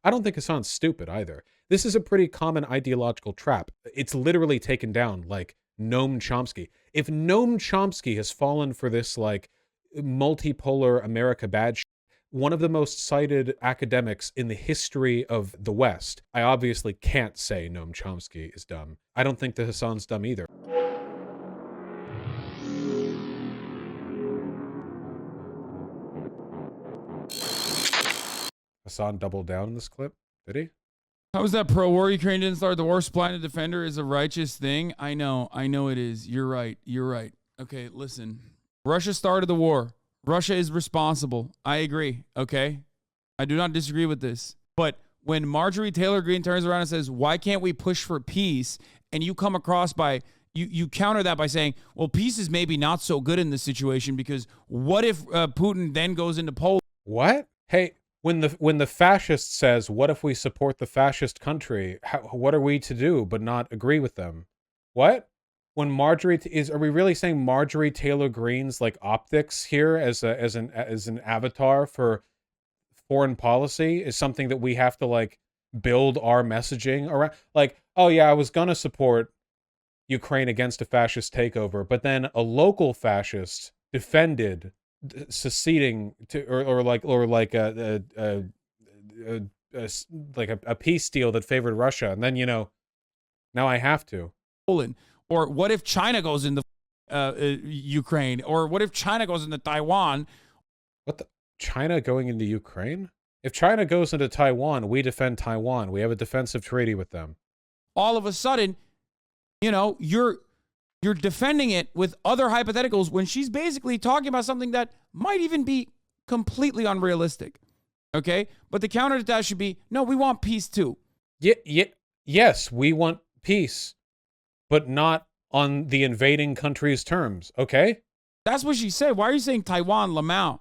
I don't think Hasan's stupid either. This is a pretty common ideological trap. It's literally taken down, like, Noam Chomsky. If Noam Chomsky has fallen for this, like, multipolar America bad shit, one of the most cited academics in the history of the West, I obviously can't say Noam Chomsky is dumb. I don't think that Hasan's dumb either. Hasan doubled down in this clip, did he? How is that pro-war? Ukraine didn't start the war. Supplying a defender is a righteous thing. I know it is. You're right. Okay, listen. Russia started the war. Russia is responsible. I agree, okay? I do not disagree with this. But when Marjorie Taylor Greene turns around and says, why can't we push for peace? And you come across by, you counter that by saying, well, peace is maybe not so good in this situation because what if Putin then goes into Poland? What? Hey, when the fascist says, what if we support the fascist country? What are we to do but not agree with them? What? When are we really saying Marjorie Taylor Greene's like optics here as an avatar for foreign policy is something that we have to like build our messaging around? Like, oh yeah, I was gonna support Ukraine against a fascist takeover, but then a local fascist defended seceding to or like a peace deal that favored Russia, and then now I have to. Poland. Or what if China goes into Ukraine? Or what if China goes into Taiwan? What the? China going into Ukraine? If China goes into Taiwan, we defend Taiwan. We have a defensive treaty with them. All of a sudden, you're defending it with other hypotheticals when she's basically talking about something that might even be completely unrealistic. Okay? But the counter to that should be, no, we want peace too. Yes, we want peace, but not on the invading country's terms, okay? That's what she said. Why are you saying Taiwan, Lamau?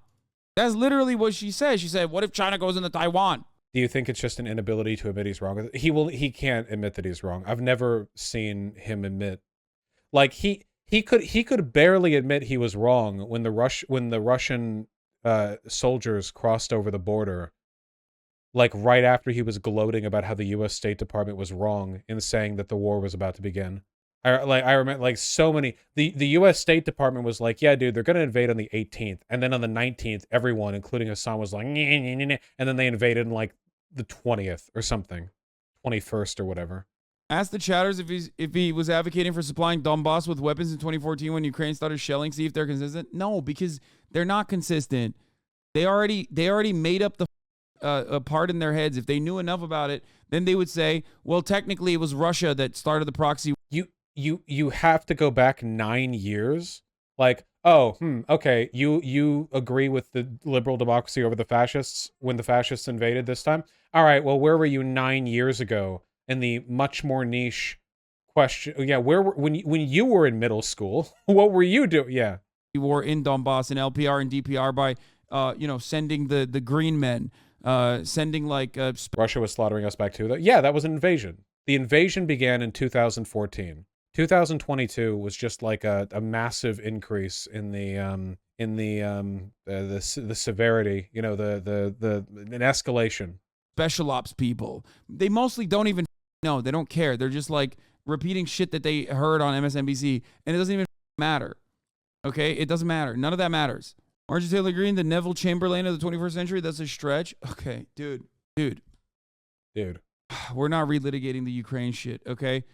That's literally what she said. She said, what if China goes into Taiwan? Do you think it's just an inability to admit he's wrong? He can't admit that he's wrong. I've never seen him admit. Like he could barely admit he was wrong when the Russian soldiers crossed over the border. Like right after he was gloating about how the U.S. State Department was wrong in saying that the war was about to begin. I remember like so many. The U.S. State Department was like, yeah, dude, they're gonna invade on the 18th, and then on the 19th, everyone, including Hasan, was like, and then they invaded on like the 20th or something, 21st or whatever. Ask the chatters if he was advocating for supplying Donbass with weapons in 2014 when Ukraine started shelling. See if they're consistent. No, because they're not consistent. They already made up the a part in their heads. If they knew enough about it, then they would say, well, technically it was Russia that started the proxy. You have to go back 9 years. Like, oh, okay, you agree with the liberal democracy over the fascists when the fascists invaded this time? All right, well, where were you 9 years ago in the much more niche question? Yeah, when you were in middle school, what were you doing? Yeah. War in Donbass and LPR and DPR by, sending the green men, sending like... Russia was slaughtering us back too. Yeah, that was an invasion. The invasion began in 2014. 2022 was just like a massive increase in the severity, an escalation. Special ops people, they mostly don't even know. They don't care. They're just like repeating shit that they heard on MSNBC, and it doesn't even matter. Okay, it doesn't matter. None of that matters. Marjorie Taylor Greene, the Neville Chamberlain of the 21st century. That's a stretch. Okay, dude. We're not relitigating the Ukraine shit. Okay.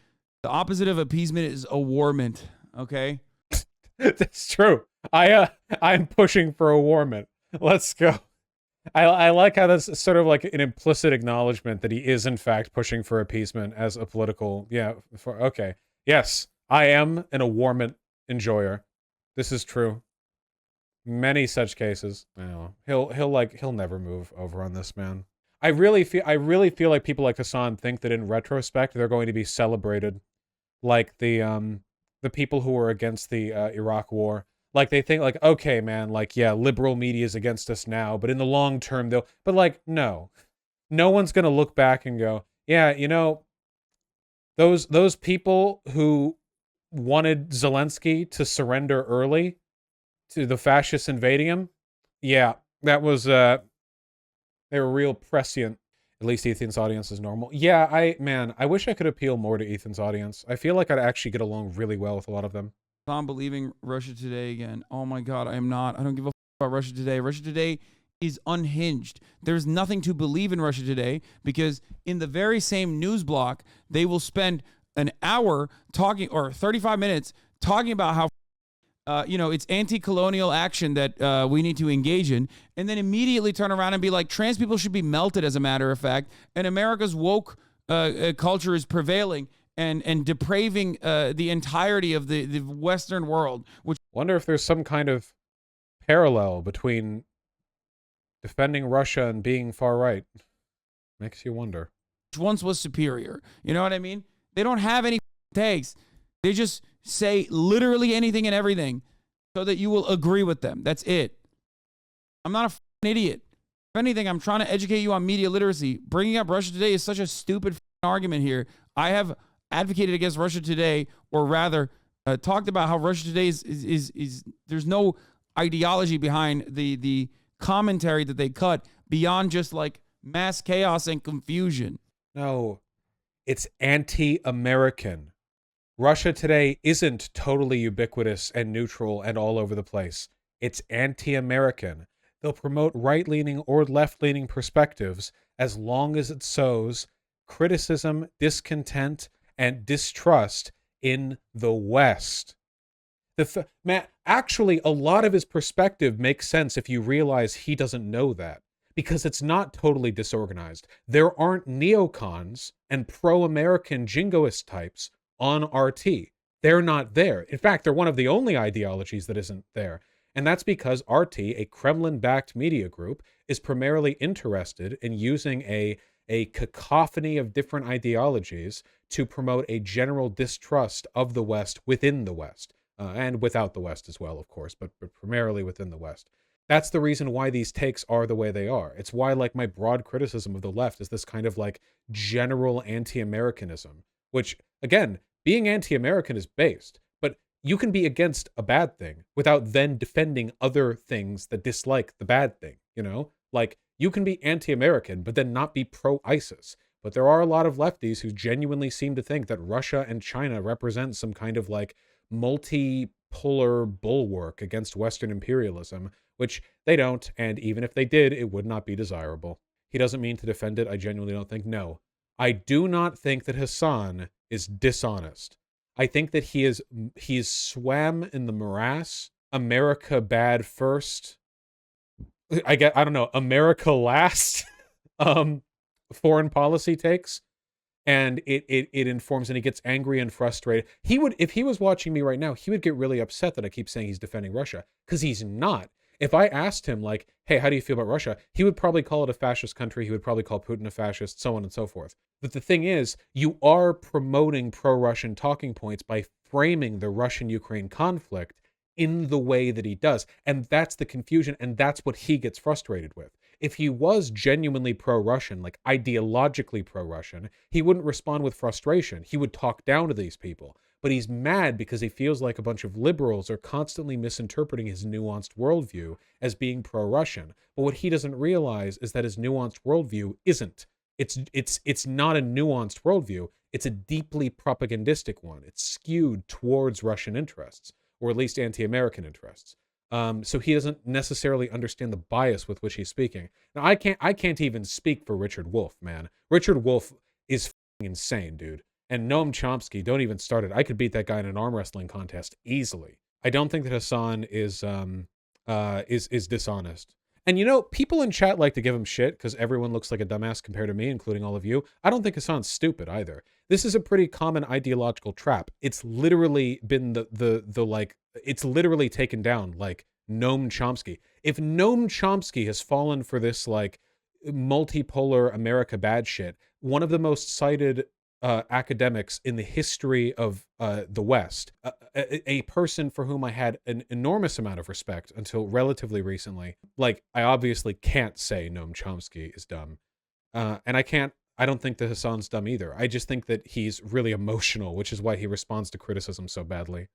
The opposite of appeasement is awarment, okay? That's true. I'm pushing for awarment. Let's go. I like how that's sort of like an implicit acknowledgement that he is in fact pushing for appeasement as a political, okay. Yes, I am an awarment enjoyer. This is true. Many such cases. Oh, he'll never move over on this, man. I really feel like people like Hasan think that in retrospect they're going to be celebrated, like the people who were against the Iraq War. Like they think like, okay, man, like yeah, liberal media is against us now, but in the long term they'll. But like, no one's gonna look back and go, yeah, those people who wanted Zelensky to surrender early to the fascists invading him, yeah, that was they were real prescient. At least Ethan's audience is normal. Yeah, I wish I could appeal more to Ethan's audience. I feel like I'd actually get along really well with a lot of them. I'm believing Russia Today again. Oh my God, I am not. I don't give a about Russia Today. Russia Today is unhinged. There's nothing to believe in Russia Today because in the very same news block, they will spend an hour talking or 35 minutes talking about how it's anti-colonial action that we need to engage in, and then immediately turn around and be like, trans people should be melted, as a matter of fact, and America's woke culture is prevailing and depraving the entirety of the Western world. Which wonder if there's some kind of parallel between defending Russia and being far right. Makes you wonder. Once was superior. You know what I mean? They don't have any takes. They just say literally anything and everything so that you will agree with them. That's it. I'm not an idiot. If anything, I'm trying to educate you on media literacy. Bringing up Russia Today is such a stupid argument here. I have advocated against Russia Today, or rather talked about how Russia Today is there's no ideology behind the commentary that they cut beyond just like mass chaos and confusion. No, it's anti-American. Russia Today isn't totally ubiquitous and neutral and all over the place. It's anti-American. They'll promote right-leaning or left-leaning perspectives as long as it sows criticism, discontent, and distrust in the West. Man, actually, a lot of his perspective makes sense if you realize he doesn't know that, because it's not totally disorganized. There aren't neocons and pro-American jingoist types on RT. They're not there. In fact, they're one of the only ideologies that isn't there. And that's because RT, a Kremlin-backed media group, is primarily interested in using a cacophony of different ideologies to promote a general distrust of the West within the West. And without the West as well, of course, but primarily within the West. That's the reason why these takes are the way they are. It's why, like, my broad criticism of the left is this kind of, like, general anti-Americanism, which, again, being anti-American is based, but you can be against a bad thing without then defending other things that dislike the bad thing, you know? Like, you can be anti-American, but then not be pro-ISIS. But there are a lot of lefties who genuinely seem to think that Russia and China represent some kind of, like, multipolar bulwark against Western imperialism, which they don't, and even if they did, it would not be desirable. He doesn't mean to defend it. I genuinely don't think. No. I do not think that Hasan is dishonest. I think that he's swam in the morass. America bad first. I don't know, America last. Foreign policy takes. And it informs, and he gets angry and frustrated. He would, if he was watching me right now, he would get really upset that I keep saying he's defending Russia, because he's not. If I asked him, like, hey, how do you feel about Russia? He would probably call it a fascist country. He would probably call Putin a fascist, so on and so forth. But the thing is, you are promoting pro-Russian talking points by framing the Russian-Ukraine conflict in the way that he does. And that's the confusion, and that's what he gets frustrated with. If he was genuinely pro-Russian, like ideologically pro-Russian, he wouldn't respond with frustration. He would talk down to these people. But he's mad because he feels like a bunch of liberals are constantly misinterpreting his nuanced worldview as being pro-Russian. But what he doesn't realize is that his nuanced worldview isn't. It's not a nuanced worldview. It's a deeply propagandistic one. It's skewed towards Russian interests, or at least anti-American interests. So he doesn't necessarily understand the bias with which he's speaking. Now, I can't even speak for Richard Wolff, man. Richard Wolff is f***ing insane, dude. And Noam Chomsky, don't even start it. I could beat that guy in an arm wrestling contest easily. I don't think that Hasan is dishonest. And you know, people in chat like to give him shit because everyone looks like a dumbass compared to me, including all of you. I don't think Hasan's stupid either. This is a pretty common ideological trap. It's literally been it's literally taken down like Noam Chomsky. If Noam Chomsky has fallen for this like multipolar America bad shit, one of the most cited academics in the history of the West, a person for whom I had an enormous amount of respect until relatively recently. Like, I obviously can't say Noam Chomsky is dumb. And I don't think that Hasan's dumb either. I just think that he's really emotional, which is why he responds to criticism so badly.